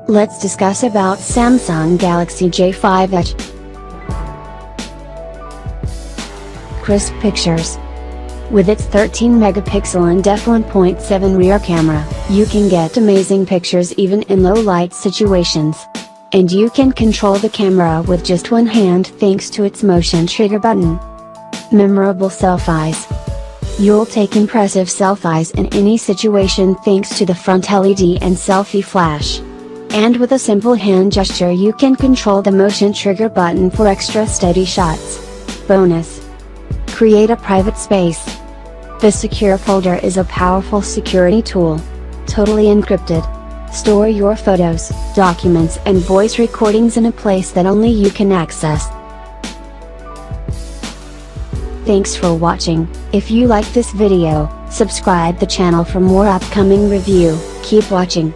Let's discuss about Samsung Galaxy J5 Edge. Crisp pictures. With its 13-megapixel and f1.7 rear camera, you can get amazing pictures even in low-light situations. And you can control the camera with just one hand thanks to its motion trigger button. Memorable selfies. You'll take impressive selfies in any situation thanks to the front LED and selfie flash. And with a simple hand gesture you can control the motion trigger button for extra steady shots. Bonus. Create a private space. The Secure Folder is a powerful security tool. Totally encrypted. Store your photos, documents and voice recordings in a place that only you can access. Thanks for watching. If you like this video, subscribe the channel for more upcoming review. Keep watching.